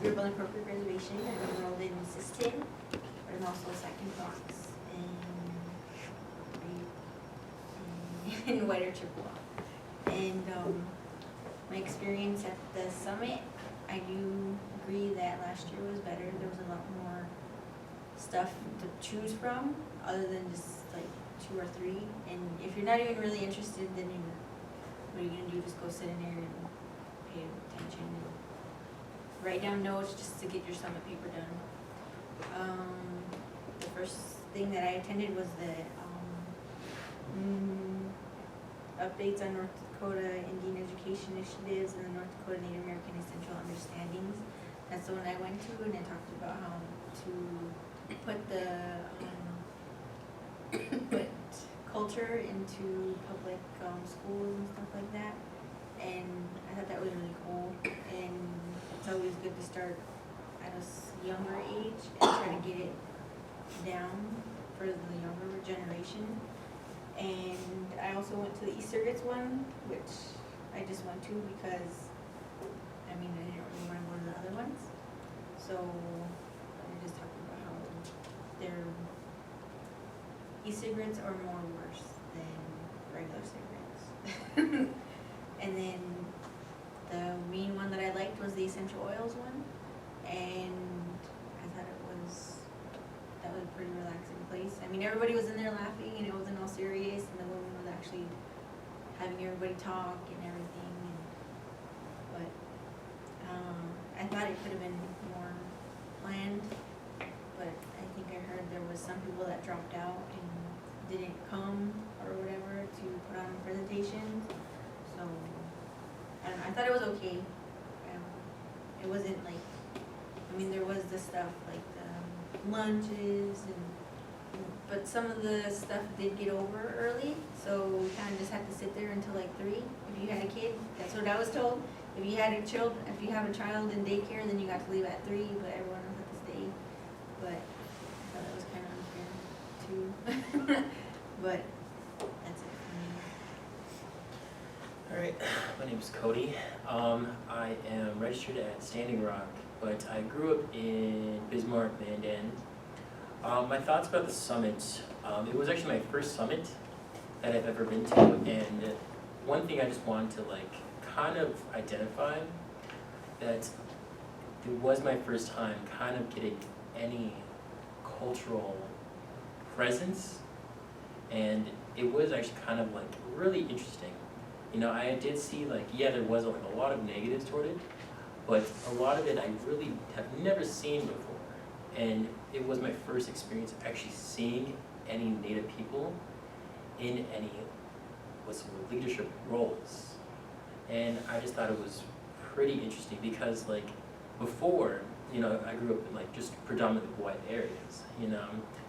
grew up on the Crow Creek Reservation. I'm enrolled in Assistant, but I'm also a second box in Whiter Chippewa. And my experience at the summit, I do agree that last year was better. There was a lot more stuff to choose from, other than just like 2 or 3. And if you're not even really interested, then what are you gonna do? Just go sit in there and pay attention and write down notes just to get your summit paper done. The first thing that I attended was the updates on North Dakota Indian Education Initiatives and the North Dakota Native American Essential Understandings. That's the one I went to, and it talked about how to put put culture into public schools and stuff like that. And I thought that was really cool. And it's always good to start at a younger age and try to get it down for the younger generation. And I also went to the Easter Gets one, which I just went to because, I mean, I didn't really want to go to the other ones. So I just talked about how their e-cigarettes are more worse than regular cigarettes. And then the main one that I liked was the essential oils one, and I thought that was a pretty relaxing place. I mean, everybody was in there laughing, and it wasn't all serious, and the woman was actually having everybody talk and everything. But I thought it could have been more planned, but I think I heard there was some people that dropped out and didn't come or whatever to put on presentations. So I don't know, I thought it was okay. It wasn't like, I mean, there was the stuff like the lunches but some of the stuff did get over early, so we kind of just had to sit there until like 3. If you had a kid, that's what I was told. If you have a child in daycare, then you got to leave at 3, but everyone else had to stay. But I thought that was kind of unfair too. But that's it for me. All right, my name is Cody. I am registered at Standing Rock, but I grew up in Bismarck, Mandan. My thoughts about the summit, it was actually my first summit that I've ever been to, and one thing I just wanted to kind of identify, that it was my first time kind of getting any cultural presence, and it was actually kind of really interesting. You know, I did see there was a lot of negatives toward it, but a lot of it I really have never seen before. And it was my first experience actually seeing any Native people in any leadership roles. And I just thought it was pretty interesting because before, I grew up in just predominantly white areas.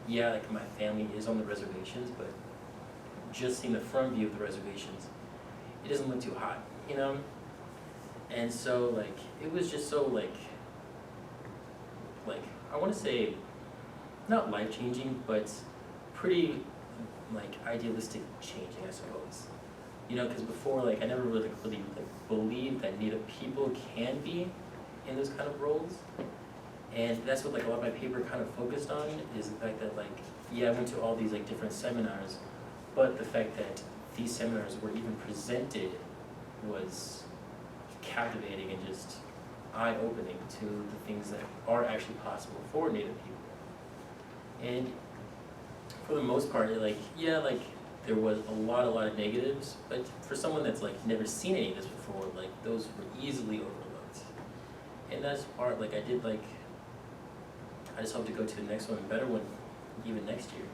Yeah, my family is on the reservations, but just seeing the front view of the reservations, it doesn't look too hot, And so it was just so I want to say not life-changing, but pretty idealistic changing, I suppose. Because before I never really believed that Native people can be in those kind of roles. And that's what a lot of my paper kind of focused on, is the fact that I went to all these different seminars, but the fact that these seminars were even presented was captivating and just eye-opening to the things that are actually possible for Native people. And for the most part, there was a lot of negatives, but for someone that's never seen any of this before, those were easily overlooked. And that's part, I just hope to go to the next one, a better one, even next year.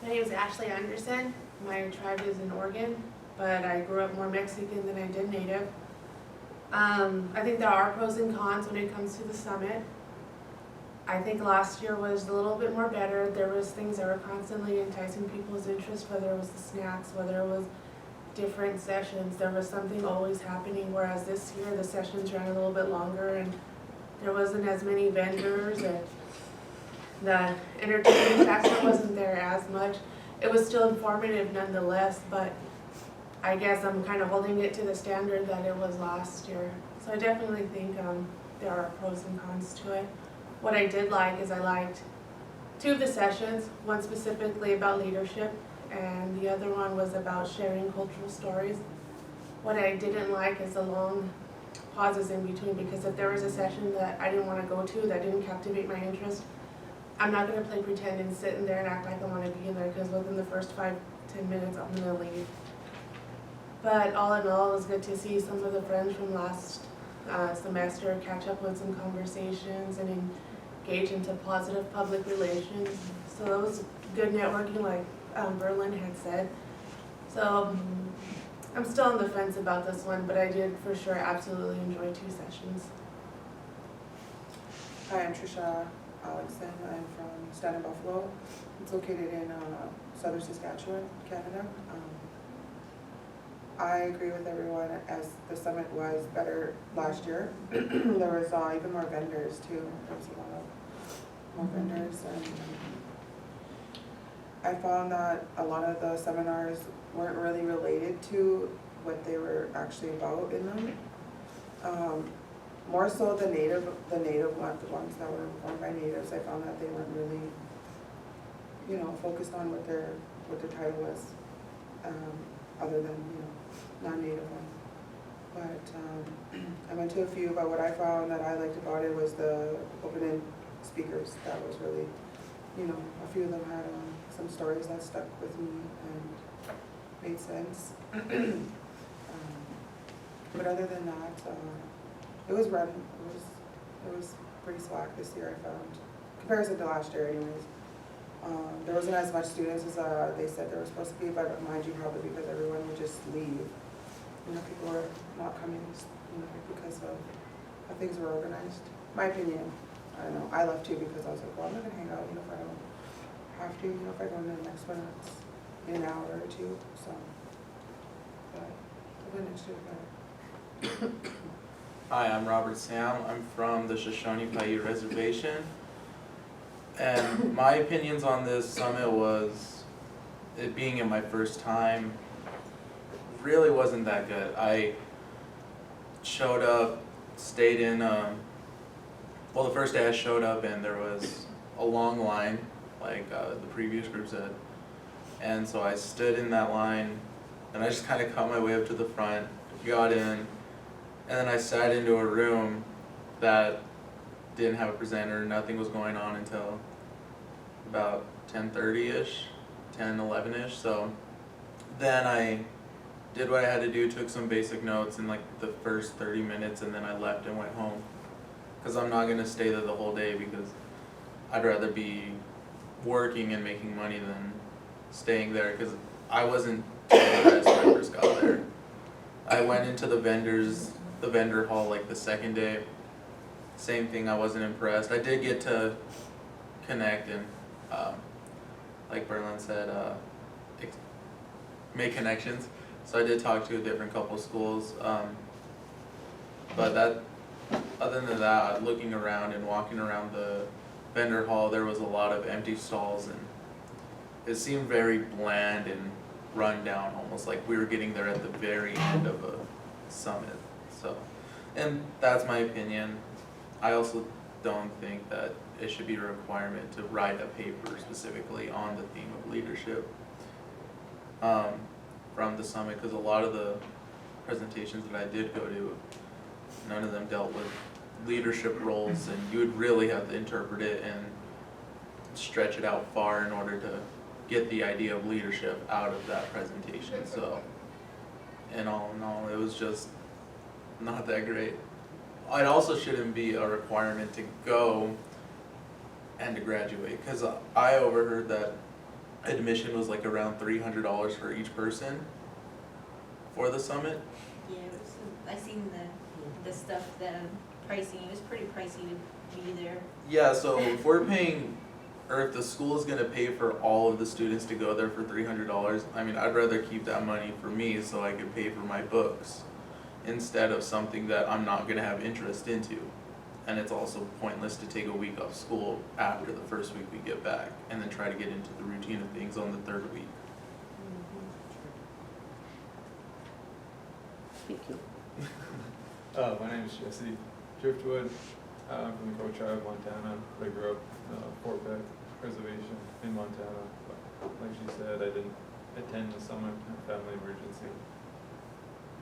My name is Ashley Anderson. My tribe is in Oregon, but I grew up more Mexican than I did Native. I think there are pros and cons when it comes to the summit. I think last year was a little bit more better. There was things that were constantly enticing people's interest, whether it was the snacks, whether it was different sessions. There was something always happening, whereas this year the sessions ran a little bit longer and there wasn't as many vendors, and the entertainment factor wasn't there as much. It was still informative nonetheless, but I guess I'm kind of holding it to the standard that it was last year. So I definitely think there are pros and cons to it. What I did like is I liked 2 of the sessions, one specifically about leadership and the other one was about sharing cultural stories. What I didn't like is the long pauses in between, because if there was a session that I didn't want to go to, that didn't captivate my interest, I'm not going to play pretend and sit in there and act like I want to be in there, because within the first 5-10 minutes I'm going to leave. But all in all, it was good to see some of the friends from last semester, catch up with some conversations and engage into positive public relations. So it was good networking, like Berlin had said. So I'm still on the fence about this one, but I did for sure absolutely enjoy 2 sessions. Hi, I'm Trisha Alexson. I'm from Stanton Buffalo. It's located in southern Saskatchewan, Canada. I agree with everyone, as the summit was better last year. There was even more vendors too. There was a lot of more vendors, and I found that a lot of the seminars weren't really related to what they were actually about in them. More so the native ones, the ones that were informed by natives, I found that they weren't really, focused on what their title was, other than, non-native ones. But I went to a few, but what I found that I liked about it was the open-end speakers. That was really, a few of them had some stories that stuck with me and made sense. But other than that, it was run. It was pretty slack this year, I found, in comparison to last year, anyways. There wasn't as much students as they said there was supposed to be, but mind you, probably because everyone would just leave. People were not coming, because of how things were organized. My opinion. I don't know. I left too because I was like, well, I'm not gonna hang out, if I don't have to. If I go to the next one, it's in an hour or 2. So, but I'll go next year better. Hi, I'm Robert Sam. I'm from the Shoshone Paiute Reservation. And my opinions on this summit was, it being in my first time, really wasn't that good. I showed up, stayed in, well, the first day I showed up and there was a long line, like the previous group said. And so I stood in that line and I just kind of cut my way up to the front, got in, and then I sat into a room that didn't have a presenter. Nothing was going on until about 10:30-ish, 10:11-ish. So then I did what I had to do, took some basic notes in like the first 30 minutes, and then I left and went home. Because I'm not going to stay there the whole day, because I'd rather be working and making money than staying there, because I wasn't impressed when I first got there. I went into the vendor hall like the second day. Same thing, I wasn't impressed. I did get to connect and, like Berlin said, make connections. So I did talk to a different couple schools, but other than that, looking around and walking around the vendor hall, there was a lot of empty stalls, and it seemed very bland and run down, almost like we were getting there at the very end of a summit. So, and that's my opinion. I also don't think that it should be a requirement to write a paper specifically on the theme of leadership from the summit, because a lot of the presentations that I did go to, none of them dealt with leadership roles, and you would really have to interpret it and stretch it out far in order to get the idea of leadership out of that presentation. So, in all, it was just not that great. It also shouldn't be a requirement to go and to graduate, because I overheard that admission was like around $300 for each person for the summit. Yeah, I seen the stuff that pricing. It was pretty pricey to be there. Yeah, so if we're paying, or if the school is gonna pay for all of the students to go there for $300, I mean, I'd rather keep that money for me so I could pay for my books instead of something that I'm not gonna have interest into. And it's also pointless to take a week off school after the first week we get back and then try to get into the routine of things on the 3rd week. Thank you. My name is Jesse Driftwood. I'm from the Crow Tribe of Montana. I grew up Fort Beck Reservation in Montana. But like she said, I didn't attend the summit. A family emergency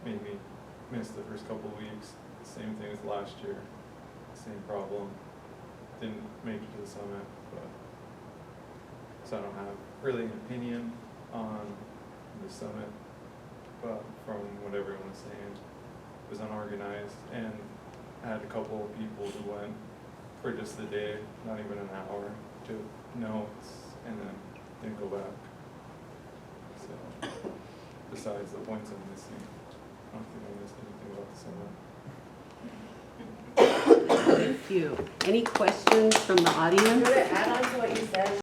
made me miss the first couple weeks. Same thing as last year. Same problem. Didn't make it to the summit, but so I don't have really an opinion on the summit. But from what everyone was saying, it was unorganized, and I had a couple of people who went for just the day, not even an hour, to notes, and then didn't go back. So, besides the points I'm missing, I don't think I missed anything about the summit. Thank you. Any questions from the audience? To add on to what you said,